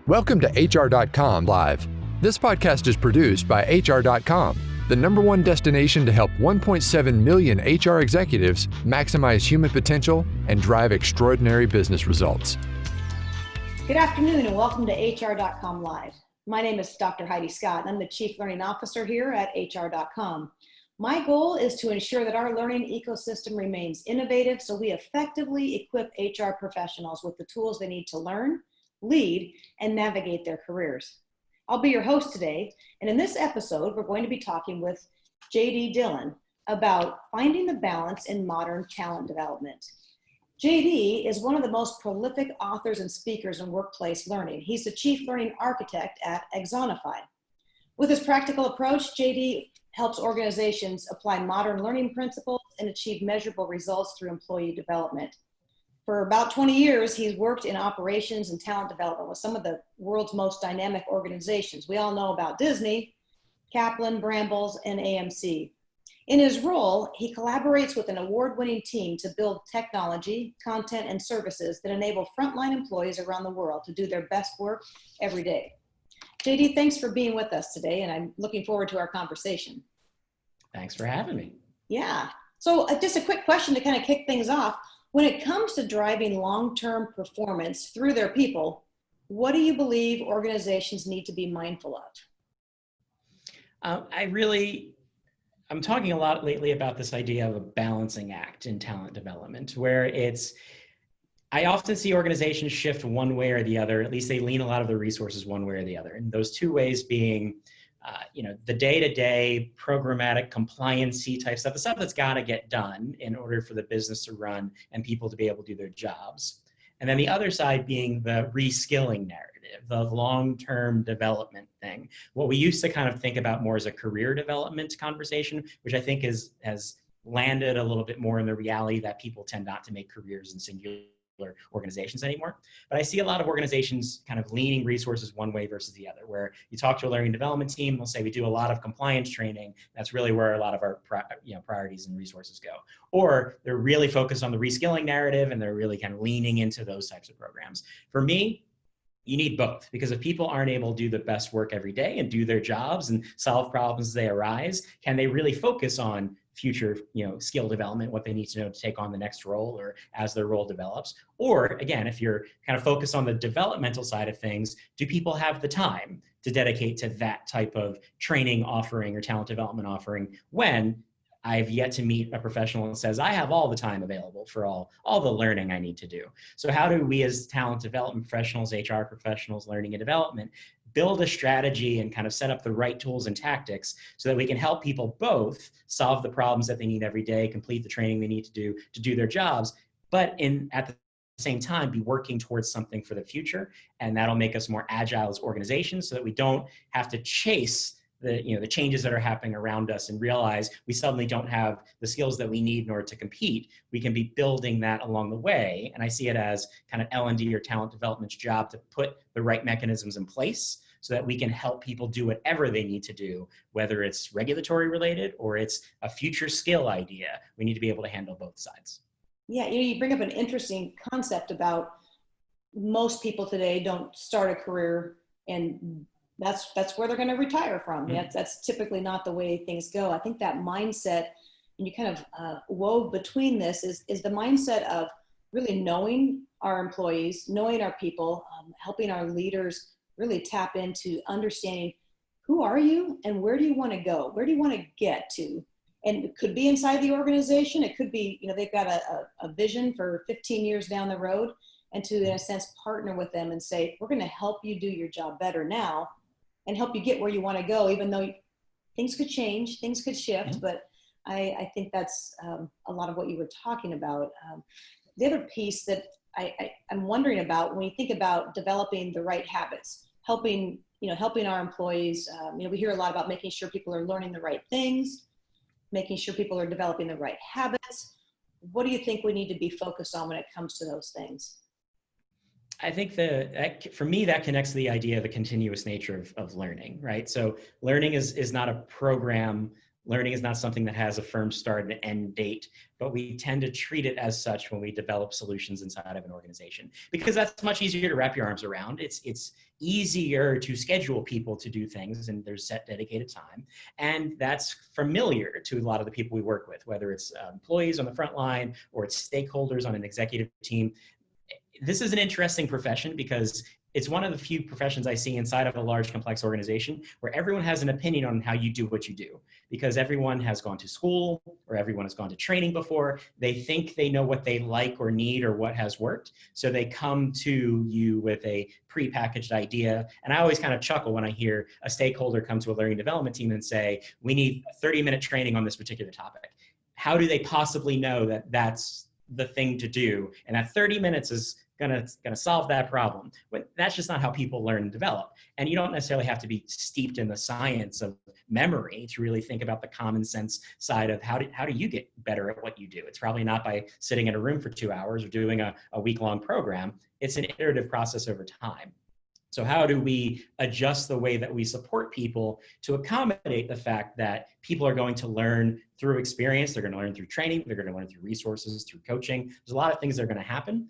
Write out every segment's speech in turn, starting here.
Welcome to HR.com Live. This podcast is produced by HR.com, the #1 destination to help 1.7 million HR executives maximize human potential and drive extraordinary business results. Good afternoon and welcome to HR.com Live. My name is Dr. Heidi Scott and I'm the Chief Learning Officer here at HR.com. My goal is to ensure that our learning ecosystem remains innovative so we effectively equip HR professionals with the tools they need to learn, lead, and navigate their careers. I'll be your host today, and in this episode, we're going to be talking with JD Dillon about finding the balance in modern talent development. JD is one of the most prolific authors and speakers in workplace learning. He's the Chief Learning Architect at Axonify. With his practical approach, JD helps organizations apply modern learning principles and achieve measurable results through employee development. For about 20 years, he's worked in operations and talent development with some of the world's most dynamic organizations. We all know about Disney, Kaplan, Brambles, and AMC. In his role, he collaborates with an award-winning team to build technology, content, and services that enable frontline employees around the world to do their best work every day. JD, thanks for being with us today, and I'm looking forward to our conversation. Thanks for having me. Yeah. So just a quick question to kind of kick things off. When it comes to driving long-term performance through their people, what do you believe organizations need to be mindful of? I'm talking a lot lately about this idea of a balancing act in talent development, where I often see organizations shift one way or the other. At least they lean a lot of their resources one way or the other. And those two ways being, the day-to-day programmatic compliance-y type stuff, the stuff that's got to get done in order for the business to run and people to be able to do their jobs. And then the other side being the reskilling narrative, the long-term development thing. What we used to kind of think about more as a career development conversation, which I think has landed a little bit more in the reality that people tend not to make careers in singular organizations anymore. But I see a lot of organizations kind of leaning resources one way versus the other, where you talk to a learning development team, they'll say we do a lot of compliance training. That's really where a lot of our priorities and resources go. Or they're really focused on the reskilling narrative and they're really kind of leaning into those types of programs. For me, you need both, because if people aren't able to do the best work every day and do their jobs and solve problems as they arise, can they really focus on future, skill development, what they need to know to take on the next role or as their role develops? Or again, if you're kind of focused on the developmental side of things, do people have the time to dedicate to that type of training offering or talent development offering when I've yet to meet a professional that says, I have all the time available for all the learning I need to do? So how do we as talent development professionals, HR professionals, learning and development, build a strategy and kind of set up the right tools and tactics so that we can help people both solve the problems that they need every day, complete the training they need to do their jobs, but at the same time be working towards something for the future? And that'll make us more agile as organizations so that we don't have to chase the changes that are happening around us and realize we suddenly don't have the skills that we need in order to compete. We can be building that along the way. And I see it as kind of L&D or talent development's job to put the right mechanisms in place so that we can help people do whatever they need to do, whether it's regulatory related or it's a future skill idea. We need to be able to handle both sides. Yeah, you bring up an interesting concept about most people today don't start a career and that's where they're going to retire from. Mm-hmm. That's typically not the way things go. I think that mindset, and you kind of wove between this, is the mindset of really knowing our employees, knowing our people, helping our leaders really tap into understanding who are you and where do you want to go? Where do you want to get to? And it could be inside the organization. It could be, they've got a vision for 15 years down the road, and to, in a sense, partner with them and say, we're going to help you do your job better now and help you get where you want to go, even though things could change, things could shift. Mm-hmm. But I think that's a lot of what you were talking about. The other piece that I'm wondering about when you think about developing the right habits, helping our employees, we hear a lot about making sure people are learning the right things, making sure people are developing the right habits. What do you think we need to be focused on when it comes to those things? I think for me, that connects to the idea of the continuous nature of learning, right? So learning is not a program Learning is not something that has a firm start and end date, but we tend to treat it as such when we develop solutions inside of an organization, because that's much easier to wrap your arms around. It's easier to schedule people to do things, and there's set dedicated time. And that's familiar to a lot of the people we work with, whether it's employees on the front line or it's stakeholders on an executive team. This is an interesting profession because it's one of the few professions I see inside of a large, complex organization where everyone has an opinion on how you do what you do, because everyone has gone to school or everyone has gone to training before. They think they know what they like or need or what has worked. So they come to you with a prepackaged idea. And I always kind of chuckle when I hear a stakeholder come to a learning development team and say, we need a 30-minute training on this particular topic. How do they possibly know that that's the thing to do? And that 30 minutes is gonna solve that problem. But that's just not how people learn and develop. And you don't necessarily have to be steeped in the science of memory to really think about the common sense side of how do you get better at what you do. It's probably not by sitting in a room for 2 hours or doing a week-long program. It's an iterative process over time. So how do we adjust the way that we support people to accommodate the fact that people are going to learn through experience, they're going to learn through training, they're going to learn through resources, through coaching. There's a lot of things that are going to happen.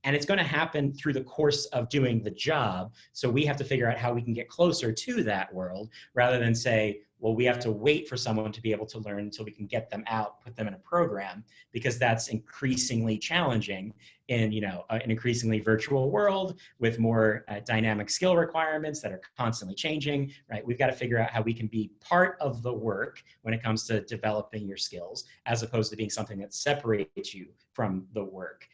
And it's going to happen through the course of doing the job. So we have to figure out how we can get closer to that world rather than say, well, we have to wait for someone to be able to learn until we can get them out, put them in a program, because that's increasingly challenging in an increasingly virtual world with more dynamic skill requirements that are constantly changing, right? We've got to figure out how we can be part of the work when it comes to developing your skills, as opposed to being something that separates you from the work.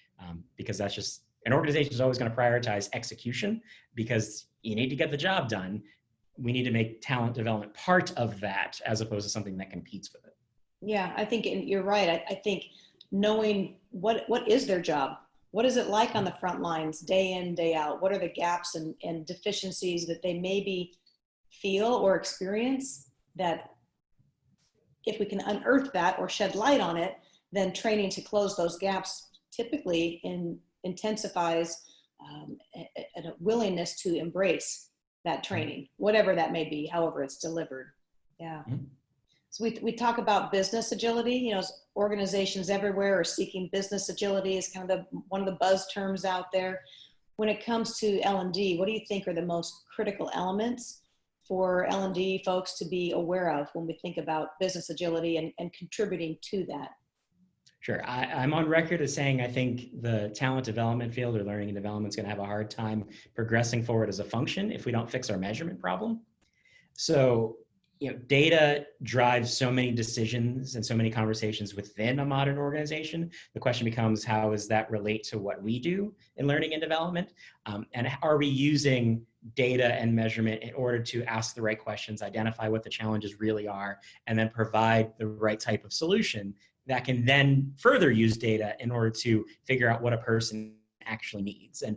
Because that's just, an organization is always going to prioritize execution because you need to get the job done. We need to make talent development part of that as opposed to something that competes with it. Yeah, I think you're right. I think knowing what is their job, what is it like on the front lines, day in, day out? What are the gaps and deficiencies that they maybe feel or experience, that if we can unearth that or shed light on it, then training to close those gaps typically intensifies a willingness to embrace that training, whatever that may be, however it's delivered. Yeah. Mm-hmm. So we talk about business agility. Organizations everywhere are seeking business agility is kind of one of the buzz terms out there. When it comes to L&D, what do you think are the most critical elements for L&D folks to be aware of when we think about business agility and contributing to that? Sure. I'm on record as saying I think the talent development field or learning and development is going to have a hard time progressing forward as a function if we don't fix our measurement problem. So, data drives so many decisions and so many conversations within a modern organization. The question becomes, how does that relate to what we do in learning and development? And are we using data and measurement in order to ask the right questions, identify what the challenges really are, and then provide the right type of solution that can then further use data in order to figure out what a person actually needs. And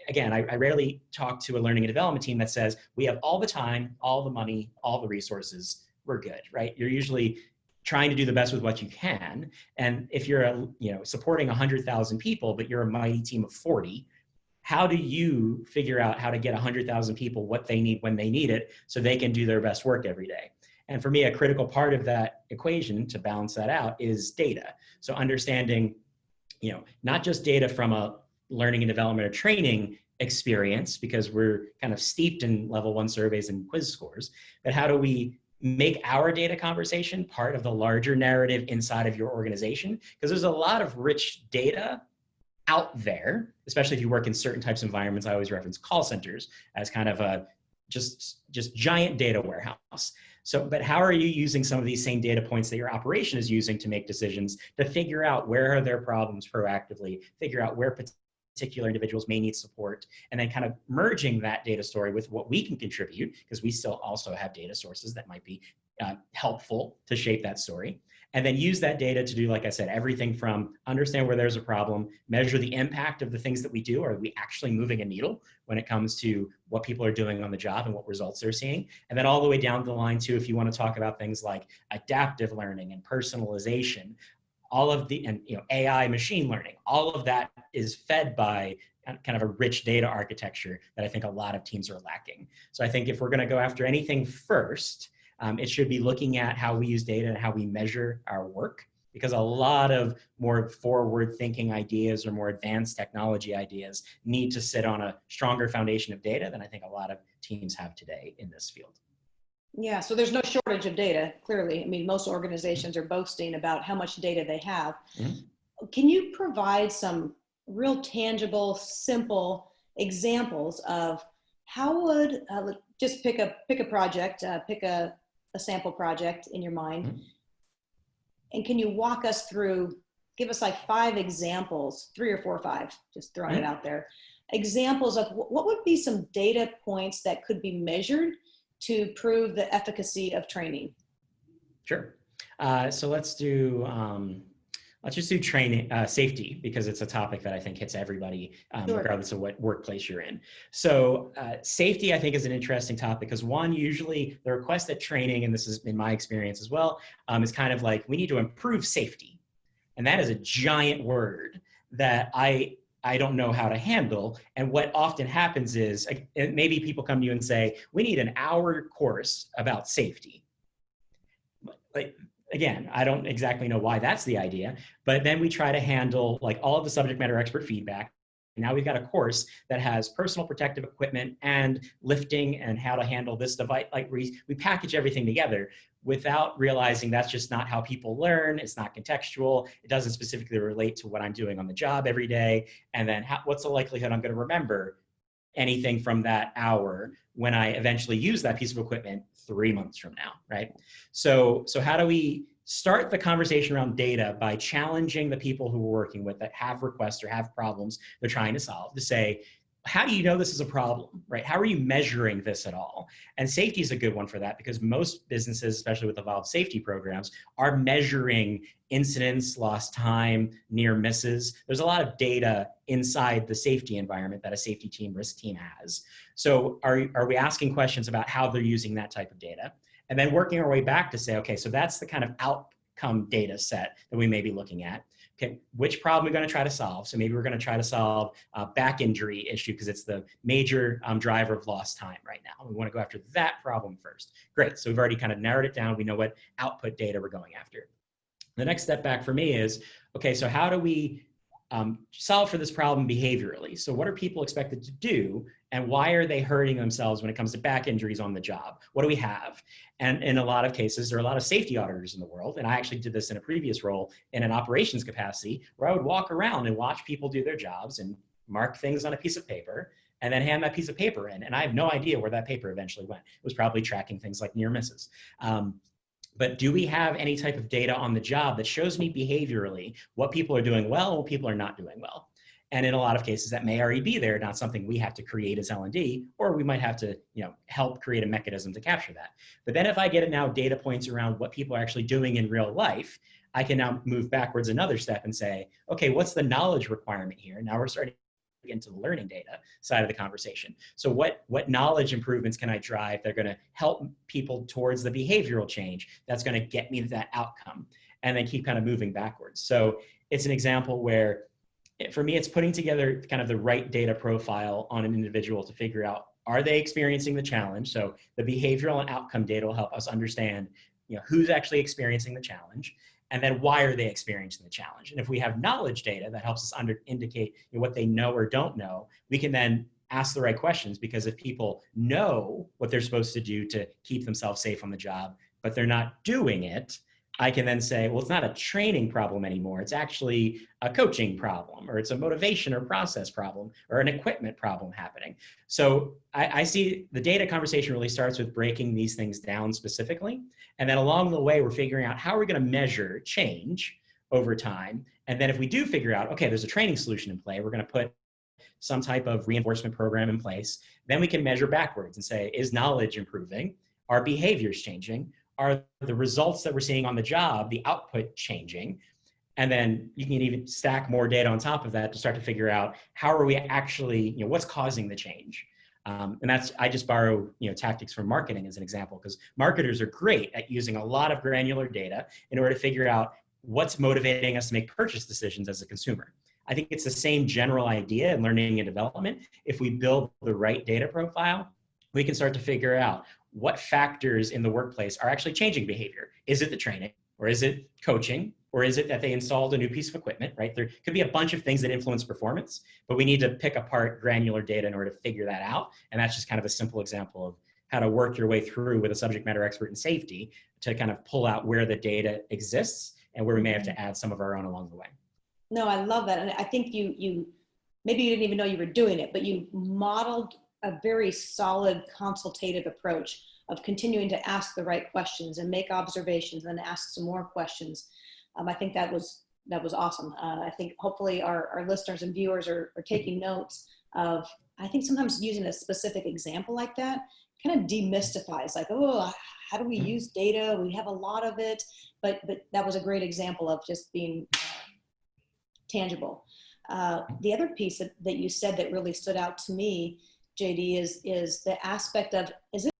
again, I rarely talk to a learning and development team that says, we have all the time, all the money, all the resources, we're good, right? You're usually trying to do the best with what you can. And if you're supporting 100,000 people, but you're a mighty team of 40, how do you figure out how to get 100,000 people what they need when they need it so they can do their best work every day? And for me, a critical part of that equation to balance that out is data. So understanding, not just data from a learning and development or training experience, because we're kind of steeped in level 1 surveys and quiz scores, but how do we make our data conversation part of the larger narrative inside of your organization? Because there's a lot of rich data out there, especially if you work in certain types of environments. I always reference call centers as kind of a just giant data warehouse. So, but how are you using some of these same data points that your operation is using to make decisions, to figure out where are their problems proactively, figure out where particular individuals may need support, and then kind of merging that data story with what we can contribute, because we still also have data sources that might be helpful to shape that story. And then use that data to do, like I said, everything from understand where there's a problem, measure the impact of the things that we do. Are we actually moving a needle when it comes to what people are doing on the job and what results they're seeing? And then all the way down the line too, if you want to talk about things like adaptive learning and personalization, all of the, and AI, machine learning, all of that is fed by kind of a rich data architecture that I think a lot of teams are lacking. So I think if we're going to go after anything first, It should be looking at how we use data and how we measure our work, because a lot of more forward-thinking ideas or more advanced technology ideas need to sit on a stronger foundation of data than I think a lot of teams have today in this field. Yeah, so there's no shortage of data, clearly. I mean, most organizations are boasting about how much data they have. Mm-hmm. Can you provide some real tangible, simple examples of how would, just pick a project, pick a sample project in your mind, mm-hmm. and can you walk us through, give us like 5 examples, 3 or 4 or 5, just throwing mm-hmm. it out there, examples of what would be some data points that could be measured to prove the efficacy of training? Sure. So let's just do training, safety, because it's a topic that I think hits everybody, sure. regardless of what workplace you're in. So safety, I think, is an interesting topic because one, usually the request at training, and this is in my experience as well, is kind of like, we need to improve safety. And that is a giant word that I don't know how to handle. And what often happens is, and maybe people come to you and say, we need an hour course about safety. Like, again, I don't exactly know why that's the idea, but then we try to handle like all of the subject matter expert feedback. Now we've got a course that has personal protective equipment and lifting and how to handle this device. Like we package everything together without realizing that's just not how people learn. It's not contextual. It doesn't specifically relate to what I'm doing on the job every day. And then what's the likelihood I'm going to remember anything from that hour when I eventually use that piece of equipment 3 months from now, right? So how do we start the conversation around data by challenging the people who we're working with that have requests or have problems they're trying to solve, to say, how do you know this is a problem, right? How are you measuring this at all? And safety is a good one for that, because most businesses, especially with evolved safety programs, are measuring incidents, lost time, near misses. There's a lot of data inside the safety environment that a safety team, risk team has. So are we asking questions about how they're using that type of data? And then working our way back to say, okay, so that's the kind of outcome data set that we may be looking at. Okay, which problem are we going to try to solve? So maybe we're going to try to solve a back injury issue because it's the major driver of lost time right now. We want to go after that problem first. Great, so we've already kind of narrowed it down. We know what output data we're going after. The next step back for me is, okay, so how do we solve for this problem behaviorally? So what are people expected to do, and why are they hurting themselves when it comes to back injuries on the job? What do we have? And in a lot of cases, there are a lot of safety auditors in the world, and I actually did this in a previous role in an operations capacity, where I would walk around and watch people do their jobs and mark things on a piece of paper, and then hand that piece of paper in. And I have no idea where that paper eventually went. It was probably tracking things like near misses. But do we have any type of data on the job that shows me behaviorally what people are doing well and what people are not doing well? And in a lot of cases, that may already be there, not something we have to create as L&D, or we might have to, help create a mechanism to capture that. But then if I get now data points around what people are actually doing in real life, I can now move backwards another step and say, okay, what's the knowledge requirement here? Now we're starting into the learning data side of the conversation. So what knowledge improvements can I drive that are going to help people towards the behavioral change that's going to get me to that outcome, and then keep kind of moving backwards. So it's an example where, for me, it's putting together kind of the right data profile on an individual to figure out, are they experiencing the challenge? So the behavioral and outcome data will help us understand, who's actually experiencing the challenge. And then why are they experiencing the challenge? And if we have knowledge data that helps us indicate what they know or don't know, we can then ask the right questions, because if people know what they're supposed to do to keep themselves safe on the job, but they're not doing it, I can then say, well, it's not a training problem anymore. It's actually a coaching problem, or it's a motivation or process problem, or an equipment problem happening. So I see the data conversation really starts with breaking these things down specifically. And then along the way, we're figuring out how are we going to measure change over time. And then if we do figure out, okay, there's a training solution in play, we're going to put some type of reinforcement program in place. Then we can measure backwards and say, is knowledge improving? Are behaviors changing? Are the results that we're seeing on the job, the output changing? And then you can even stack more data on top of that to start to figure out how are we actually, what's causing the change? And that's, I just borrow, tactics from marketing as an example, because marketers are great at using a lot of granular data in order to figure out what's motivating us to make purchase decisions as a consumer. I think it's the same general idea in learning and development. If we build the right data profile, we can start to figure out what factors in the workplace are actually changing behavior. Is it the training, or is it coaching, or is it that they installed a new piece of equipment, right? There could be a bunch of things that influence performance, but we need to pick apart granular data in order to figure that out. And that's just kind of a simple example of how to work your way through with a subject matter expert in safety to kind of pull out where the data exists and where we may have to add some of our own along the way. No, I love that. And I think you maybe you didn't even know you were doing it, but you modeled a very solid consultative approach of continuing to ask the right questions and make observations and then ask some more questions. I think that was awesome. I think hopefully our listeners and viewers are taking notes of, I think sometimes using a specific example like that kind of demystifies, like, oh, how do we use data? We have a lot of it, but that was a great example of just being tangible. The other piece that you said that really stood out to me, JD, is the aspect of, is it